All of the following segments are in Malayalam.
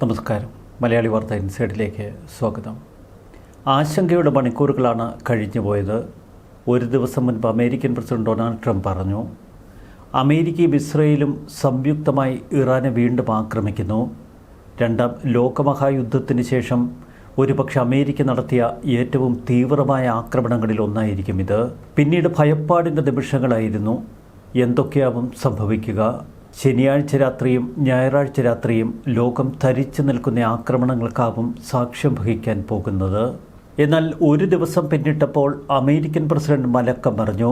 നമസ്കാരം. മലയാളി വാർത്ത ഇൻസൈഡിലേക്ക് സ്വാഗതം. ആശങ്കയുടെ മണിക്കൂറുകളാണ് കഴിഞ്ഞുപോയത്. ഒരു ദിവസം മുൻപ് അമേരിക്കൻ പ്രസിഡന്റ് ഡൊണാൾഡ് ട്രംപ് പറഞ്ഞു, അമേരിക്കയും ഇസ്രയേലും സംയുക്തമായി ഇറാനെ വീണ്ടും ആക്രമിക്കുന്നു. രണ്ടാം ലോകമഹായുദ്ധത്തിന് ശേഷം ഒരുപക്ഷെ അമേരിക്ക നടത്തിയ ഏറ്റവും തീവ്രമായ ആക്രമണങ്ങളിൽ ഒന്നായിരിക്കും ഇത്. പിന്നീട് ഭയപ്പാടിൻ്റെ നിമിഷങ്ങളായിരുന്നു. എന്തൊക്കെയാവും സംഭവിക്കുക? ശനിയാഴ്ച രാത്രിയും ഞായറാഴ്ച രാത്രിയും ലോകം തരിച്ചു നിൽക്കുന്ന ആക്രമണങ്ങൾക്കാവും സാക്ഷ്യം വഹിക്കാൻ പോകുന്നത്. എന്നാൽ ഒരു ദിവസം പിന്നിട്ടപ്പോൾ അമേരിക്കൻ പ്രസിഡന്റ് മലക്കം പറഞ്ഞു,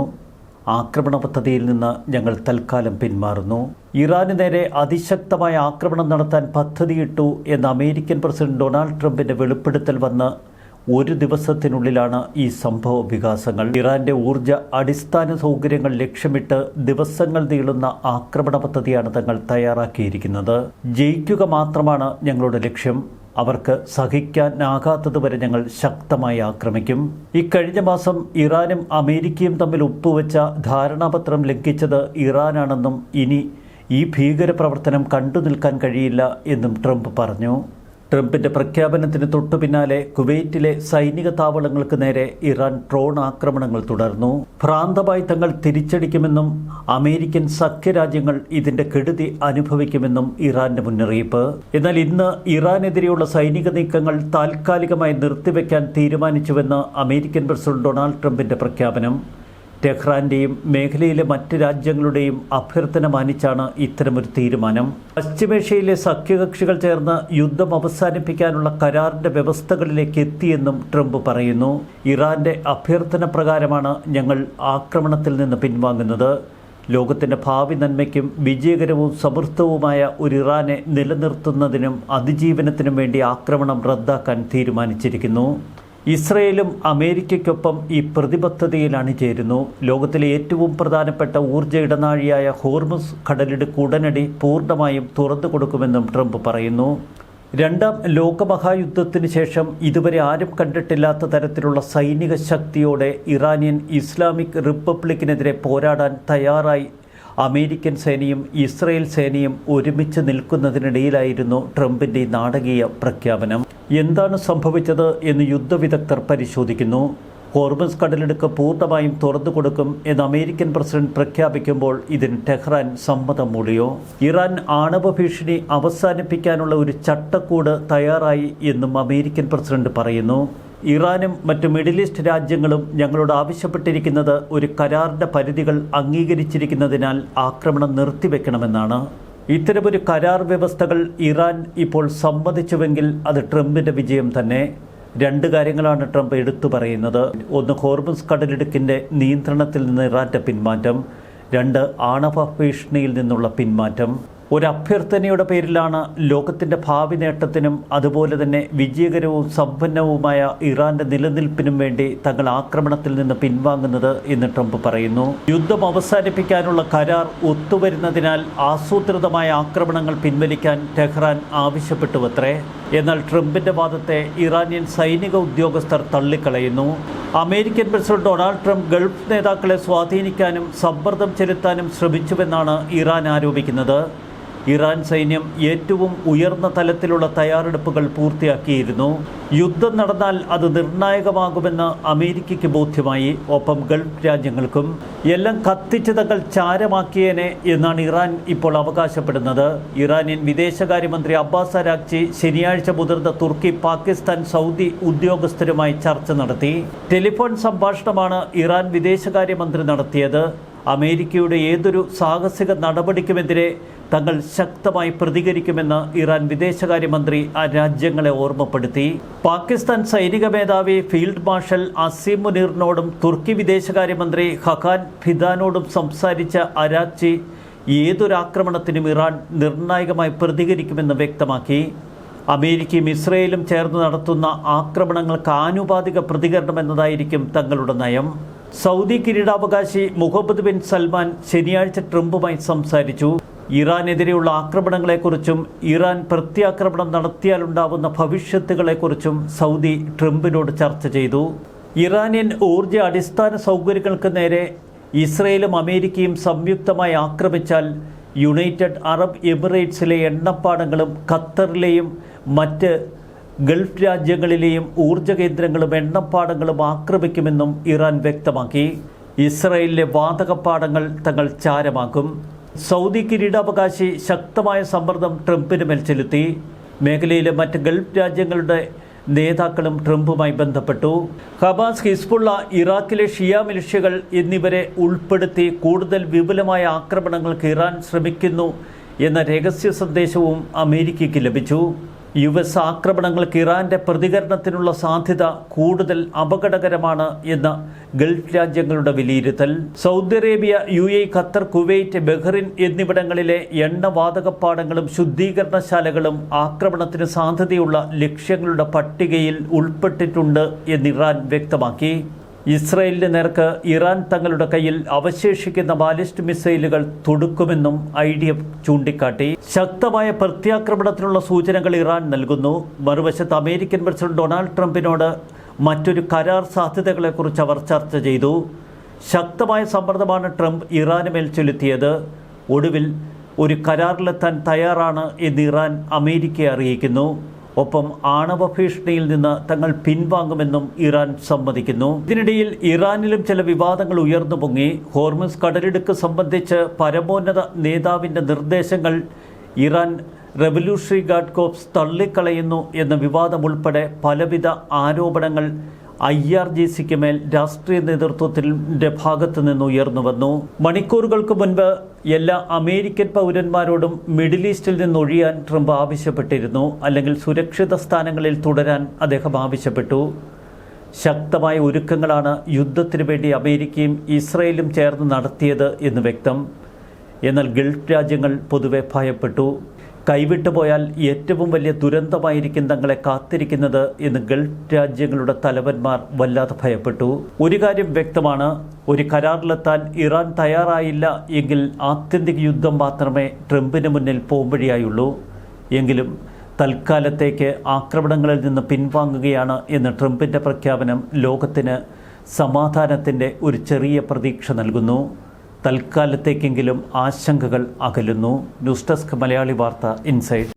ആക്രമണ പദ്ധതിയിൽ നിന്ന് ഞങ്ങൾ തൽക്കാലം പിന്മാറുന്നു. ഇറാന് നേരെ അതിശക്തമായ ആക്രമണം നടത്താൻ പദ്ധതിയിട്ടു എന്ന അമേരിക്കൻ പ്രസിഡന്റ് ഡൊണാൾഡ് ട്രംപിന്റെ വെളിപ്പെടുത്തൽ വന്ന് ഒരു ദിവസത്തിനുള്ളിലാണ് ഈ സംഭവ വികാസങ്ങൾ. ഇറാന്റെ ഊർജ അടിസ്ഥാന സൗകര്യങ്ങൾ ലക്ഷ്യമിട്ട് ദിവസങ്ങൾ നീളുന്ന ആക്രമണ പദ്ധതിയാണ് തങ്ങൾ തയ്യാറാക്കിയിരിക്കുന്നത്. ജയിക്കുക മാത്രമാണ് ഞങ്ങളുടെ ലക്ഷ്യം. അവർക്ക് സഹിക്കാനാകാത്തതുവരെ ഞങ്ങൾ ശക്തമായി ആക്രമിക്കും. ഇക്കഴിഞ്ഞ മാസം ഇറാനും അമേരിക്കയും തമ്മിൽ ഒപ്പുവെച്ച ധാരണാപത്രം ലംഘിച്ചത് ഇറാനാണെന്നും ഇനി ഈ ഭീകരപ്രവർത്തനം കണ്ടു നിൽക്കാൻ കഴിയില്ല എന്നും ട്രംപ് പറഞ്ഞു. ട്രംപിന്റെ പ്രഖ്യാപനത്തിന് തൊട്ടു പിന്നാലെ കുവൈറ്റിലെ സൈനിക താവളങ്ങൾക്ക് നേരെ ഇറാൻ ഡ്രോൺ ആക്രമണങ്ങൾ തുടർന്നു. ഭ്രാന്തമായി തങ്ങൾ തിരിച്ചടിക്കുമെന്നും അമേരിക്കൻ സഖ്യരാജ്യങ്ങൾ ഇതിന്റെ കെടുതി അനുഭവിക്കുമെന്നും ഇറാന്റെ മുന്നറിയിപ്പ്. എന്നാൽ ഇന്ന് ഇറാനെതിരെയുള്ള സൈനിക നീക്കങ്ങൾ താൽക്കാലികമായി നിർത്തിവെക്കാൻ തീരുമാനിച്ചുവെന്ന് അമേരിക്കൻ പ്രസിഡന്റ് ഡൊണാൾഡ് ട്രംപിന്റെ പ്രഖ്യാപനം. ടെഹ്റാന്റെയും മേഖലയിലെ മറ്റ് രാജ്യങ്ങളുടെയും അഭ്യർത്ഥന മാനിച്ചാണ് ഇത്തരമൊരു തീരുമാനം. പശ്ചിമേഷ്യയിലെ സഖ്യകക്ഷികൾ ചേർന്ന് യുദ്ധം അവസാനിപ്പിക്കാനുള്ള കരാറിന്റെ വ്യവസ്ഥകളിലേക്ക് എത്തിയെന്നും ട്രംപ് പറയുന്നു. ഇറാന്റെ അഭ്യർത്ഥന പ്രകാരമാണ് ഞങ്ങൾ ആക്രമണത്തിൽ നിന്ന് പിൻവാങ്ങുന്നത്. ലോകത്തിന്റെ ഭാവി നന്മയ്ക്കും വിജയകരവും സമൃദ്ധവുമായ ഒരു ഇറാനെ നിലനിർത്തുന്നതിനും അതിജീവനത്തിനും വേണ്ടി ആക്രമണം റദ്ദാക്കാൻ തീരുമാനിച്ചിരിക്കുന്നു. ഇസ്രയേലും അമേരിക്കയ്ക്കൊപ്പം ഈ പ്രതിബദ്ധതയിൽ അണിചേരുന്നു. ലോകത്തിലെ ഏറ്റവും പ്രധാനപ്പെട്ട ഊർജ്ജ ഇടനാഴിയായ ഹോർമുസ് കടലിടുക്ക് ഉടനടി പൂർണ്ണമായും തുറന്നു കൊടുക്കുമെന്നും ട്രംപ് പറയുന്നു. രണ്ടാം ലോകമഹായുദ്ധത്തിന് ശേഷം ഇതുവരെ ആരും കണ്ടിട്ടില്ലാത്ത തരത്തിലുള്ള സൈനിക ശക്തിയോടെ ഇറാനിയൻ ഇസ്ലാമിക് റിപ്പബ്ലിക്കിനെതിരെ പോരാടാൻ തയ്യാറായി അമേരിക്കൻ സേനയും ഇസ്രയേൽ സേനയും ഒരുമിച്ച് നിൽക്കുന്നതിനിടയിലായിരുന്നു ട്രംപിൻ്റെ നാടകീയ പ്രഖ്യാപനം. എന്താണ് സംഭവിച്ചത് എന്ന് യുദ്ധവിദഗ്ധർ പരിശോധിക്കുന്നു. ഹോർമുസ് കടലിടുക്ക് പൂർണ്ണമായും തുറന്നു കൊടുക്കും എന്ന് അമേരിക്കൻ പ്രസിഡന്റ് പ്രഖ്യാപിക്കുമ്പോൾ ഇതിന് ടെഹ്റാൻ സമ്മതം മൂളിയോ? ഇറാൻ ആണവ ഭീഷണി അവസാനിപ്പിക്കാനുള്ള ഒരു ചട്ടക്കൂട് തയ്യാറായി എന്നും അമേരിക്കൻ പ്രസിഡന്റ് പറയുന്നു. ഇറാനും മറ്റ് മിഡിൽ ഈസ്റ്റ് രാജ്യങ്ങളും ഞങ്ങളോട് ആവശ്യപ്പെട്ടിരിക്കുന്നത് ഒരു കരാറിൻ്റെ പരിധികൾ അംഗീകരിച്ചിരിക്കുന്നതിനാൽ ആക്രമണം നിർത്തിവെക്കണമെന്നാണ്. ഇത്തരമൊരു കരാർ വ്യവസ്ഥകൾ ഇറാൻ ഇപ്പോൾ സമ്മതിച്ചുവെങ്കിൽ അത് ട്രംപിൻ്റെ വിജയം തന്നെ. രണ്ട് കാര്യങ്ങളാണ് ട്രംപ് എടുത്തു പറയുന്നത്. ഒന്ന്, ഹോർമുസ് കടലിടുക്കിൻ്റെ നിയന്ത്രണത്തിൽ നിന്ന് ഇറാൻ്റെ പിന്മാറ്റം. രണ്ട്, ആണവ ഭീഷണിയിൽ നിന്നുള്ള പിന്മാറ്റം. ഒരു അഭ്യർത്ഥനയുടെ പേരിലാണ് ലോകത്തിൻ്റെ ഭാവി നേട്ടത്തിനും അതുപോലെ തന്നെ വിജയകരവും സമ്പന്നവുമായ ഇറാന്റെ നിലനിൽപ്പിനും വേണ്ടി തങ്ങൾ ആക്രമണത്തിൽ നിന്ന് പിൻവാങ്ങുന്നത് എന്ന് ട്രംപ് പറയുന്നു. യുദ്ധം അവസാനിപ്പിക്കാനുള്ള കരാർ ഒത്തുവരുന്നതിനാൽ ആസൂത്രിതമായ ആക്രമണങ്ങൾ പിൻവലിക്കാൻ ടെഹ്റാൻ ആവശ്യപ്പെട്ടുവത്രേ. എന്നാൽ ട്രംപിന്റെ വാദത്തെ ഇറാനിയൻ സൈനിക ഉദ്യോഗസ്ഥർ തള്ളിക്കളയുന്നു. American president Donald Trump Gulf നേതാക്കളെ സ്വാധീനിക്കാനും സമ്മർദ്ദം ചെലുത്താനും ശ്രമിച്ചുവെന്നാണ് ഇറാൻ ആരോപിക്കുന്നത്. ഇറാൻ സൈന്യം ഏറ്റവും ഉയർന്ന തലത്തിലുള്ള തയ്യാറെടുപ്പുകൾ പൂർത്തിയാക്കിയിരുന്നു. യുദ്ധം നടന്നാൽ അത് നിർണായകമാകുമെന്ന് അമേരിക്കയ്ക്ക് ബോധ്യമായി. ഒപ്പം ഗൾഫ് രാജ്യങ്ങൾക്കും. എല്ലാം കത്തിച്ച് തങ്ങൾ ചാരമാക്കിയേനെ എന്നാണ് ഇറാൻ ഇപ്പോൾ അവകാശപ്പെടുന്നത്. ഇറാനിയൻ വിദേശകാര്യമന്ത്രി അബ്ബാസ് അരാഗ്ചി ശനിയാഴ്ച മുതിർന്ന തുർക്കി, പാകിസ്ഥാൻ, സൗദി ഉദ്യോഗസ്ഥരുമായി ചർച്ച നടത്തി. ടെലിഫോൺ സംഭാഷണമാണ് ഇറാൻ വിദേശകാര്യമന്ത്രി നടത്തിയത്. അമേരിക്കയുടെ ഏതൊരു സാഹസിക നടപടിക്കുമെതിരെ തങ്ങൾ ശക്തമായി പ്രതികരിക്കുമെന്ന് ഇറാൻ വിദേശകാര്യമന്ത്രി ആ രാജ്യങ്ങളെ ഓർമ്മപ്പെടുത്തി. പാകിസ്ഥാൻ സൈനിക മേധാവി ഫീൽഡ് മാർഷൽ അസീം മുനീറിനോടും തുർക്കി വിദേശകാര്യമന്ത്രി ഹഖാൻ ഫിദാനോടും സംസാരിച്ച അരാഗ്ചി ഏതൊരാക്രമണത്തിനും ഇറാൻ നിർണായകമായി പ്രതികരിക്കുമെന്ന് വ്യക്തമാക്കി. അമേരിക്കയും ഇസ്രയേലും ചേർന്ന് നടത്തുന്ന ആക്രമണങ്ങൾക്ക് ആനുപാതിക പ്രതികരണം എന്നതായിരിക്കും തങ്ങളുടെ നയം. സൗദി കിരീടാവകാശി മുഹമ്മദ് ബിൻ സൽമാൻ ശനിയാഴ്ച ട്രംപുമായി സംസാരിച്ചു. ഇറാനെതിരെയുള്ള ആക്രമണങ്ങളെക്കുറിച്ചും ഇറാൻ പ്രത്യാക്രമണം നടത്തിയാലുണ്ടാവുന്ന ഭവിഷ്യത്തുകളെക്കുറിച്ചും സൗദി ട്രംപിനോട് ചർച്ച ചെയ്തു. ഇറാനിയൻ ഊർജ അടിസ്ഥാന സൗകര്യങ്ങൾക്ക് നേരെ ഇസ്രയേലും അമേരിക്കയും സംയുക്തമായി ആക്രമിച്ചാൽ യുണൈറ്റഡ് അറബ് എമിറേറ്റ്സിലെ എണ്ണപ്പാടങ്ങളും ഖത്തറിലെയും മറ്റ് ഗൾഫ് രാജ്യങ്ങളിലെയും ഊർജ്ജ കേന്ദ്രങ്ങളും എണ്ണപ്പാടങ്ങളും ആക്രമിക്കുമെന്നും ഇറാൻ വ്യക്തമാക്കി. ഇസ്രയേലിലെ വാതകപ്പാടങ്ങൾ തങ്ങൾ ചാരമാക്കും. സൗദി കിരീടാവകാശി ശക്തമായ സമ്മർദ്ദം ട്രംപിന് മേൽ ചെലുത്തി. മേഖലയിലെ മറ്റ് ഗൾഫ് രാജ്യങ്ങളുടെ നേതാക്കളും ട്രംപുമായി ബന്ധപ്പെട്ടു. ഹമാസ്, ഹിസ്ബുള്ള, ഇറാഖിലെ ഷിയ മിലിഷ്യകൾ എന്നിവരെ ഉൾപ്പെടുത്തി കൂടുതൽ വിപുലമായ ആക്രമണങ്ങൾക്ക് ഇറാൻ ശ്രമിക്കുന്നു എന്ന രഹസ്യ സന്ദേശവും അമേരിക്കയ്ക്ക് ലഭിച്ചു. US ആക്രമണങ്ങൾക്ക് ഇറാന്റെ പ്രതികരണത്തിനുള്ള സാധ്യത കൂടുതൽ അപകടകരമാണ് എന്ന ഗൾഫ് രാജ്യങ്ങളുടെ വിലയിരുത്തൽ. Saudi Arabia, UAE, Qatar, Kuwait, Bahrain എന്നിവിടങ്ങളിലെ എണ്ണവാതകപ്പാടങ്ങളും ശുദ്ധീകരണശാലകളും ആക്രമണത്തിന് സാധ്യതയുള്ള ലക്ഷ്യങ്ങളുടെ പട്ടികയിൽ ഉൾപ്പെട്ടിട്ടുണ്ട് എന്ന് ഇറാൻ വ്യക്തമാക്കി. ഇസ്രയേലിന് നേർക്ക് ഇറാൻ തങ്ങളുടെ കയ്യിൽ അവശേഷിക്കുന്ന ബാലിസ്റ്റ് മിസൈലുകൾ തൊടുക്കുമെന്നും IDF ചൂണ്ടിക്കാട്ടി. ശക്തമായ പ്രത്യാക്രമണത്തിനുള്ള സൂചനകൾ ഇറാൻ നൽകുന്നു. മറുവശത്ത് അമേരിക്കൻ പ്രസിഡന്റ് ഡൊണാൾഡ് ട്രംപിനോട് മറ്റൊരു കരാർ സാധ്യതകളെക്കുറിച്ച് അവർ ചർച്ച ചെയ്തു. ശക്തമായ സമ്മർദ്ദമാണ് ട്രംപ് ഇറാന് മേൽ ചെലുത്തിയത്. ഒടുവിൽ ഒരു കരാറിലെത്താൻ തയ്യാറാണ് എന്ന് ഇറാൻ അമേരിക്കയെ അറിയിക്കുന്നു. ഒപ്പം ആണവ ഭീഷണിയിൽ നിന്ന് തങ്ങൾ പിൻവാങ്ങുമെന്നും ഇറാൻ സമ്മതിക്കുന്നു. ഇതിനിടയിൽ ഇറാനിലും ചില വിവാദങ്ങൾ ഉയർന്നു പൊങ്ങി. ഹോർമുസ് കടലിടുക്ക് സംബന്ധിച്ച് പരമോന്നത നേതാവിൻ്റെ നിർദ്ദേശങ്ങൾ ഇറാൻ റവല്യൂഷണറി ഗാർഡ് കോർപ്സ് തള്ളിക്കളയുന്നു എന്ന വിവാദം ഉൾപ്പെടെ പലവിധ ആരോപണങ്ങൾ IRGCക്ക് മേൽ രാഷ്ട്രീയ നേതൃത്വത്തിൻ്റെ ഭാഗത്തു നിന്ന് ഉയർന്നു വന്നു. മണിക്കൂറുകൾക്ക് മുൻപ് എല്ലാ അമേരിക്കൻ പൗരന്മാരോടും മിഡിൽ ഈസ്റ്റിൽ നിന്നൊഴിയാൻ ട്രംപ് ആവശ്യപ്പെട്ടിരുന്നു. അല്ലെങ്കിൽ സുരക്ഷിത സ്ഥാനങ്ങളിൽ തുടരാൻ അദ്ദേഹം ആവശ്യപ്പെട്ടു. ശക്തമായ ഒരുക്കങ്ങളാണ് യുദ്ധത്തിനു വേണ്ടി അമേരിക്കയും ഇസ്രയേലും ചേർന്ന് നടത്തിയത് എന്ന് വ്യക്തം. എന്നാൽ ഗൾഫ് രാജ്യങ്ങൾ പൊതുവെ ഭയപ്പെട്ടു. കൈവിട്ടു പോയാൽ ഏറ്റവും വലിയ ദുരന്തമായിരിക്കും തങ്ങളെ കാത്തിരിക്കുന്നത് എന്ന് ഗൾഫ് രാജ്യങ്ങളുടെ തലവന്മാർ വല്ലാതെ ഭയപ്പെട്ടു. ഒരു കാര്യം വ്യക്തമാണ്, ഒരു കരാറിലെത്താൻ ഇറാൻ തയ്യാറായില്ല എങ്കിൽ ആത്യന്തിക യുദ്ധം മാത്രമേ ട്രംപിന് മുന്നിൽ പോംവഴിയായുള്ളൂ. എങ്കിലും തൽക്കാലത്തേക്ക് ആക്രമണങ്ങളിൽ നിന്ന് പിൻവാങ്ങുകയാണ് എന്ന ട്രംപിൻ്റെ പ്രഖ്യാപനം ലോകത്തിന് സമാധാനത്തിൻ്റെ ഒരു ചെറിയ പ്രതീക്ഷ നൽകുന്നു. തൽക്കാലത്തേക്കെങ്കിലും ആശങ്കകൾ അകലുന്നു. ന്യൂസ് ഡെസ്ക് മലയാളി വാർത്ത ഇൻസൈഡ്.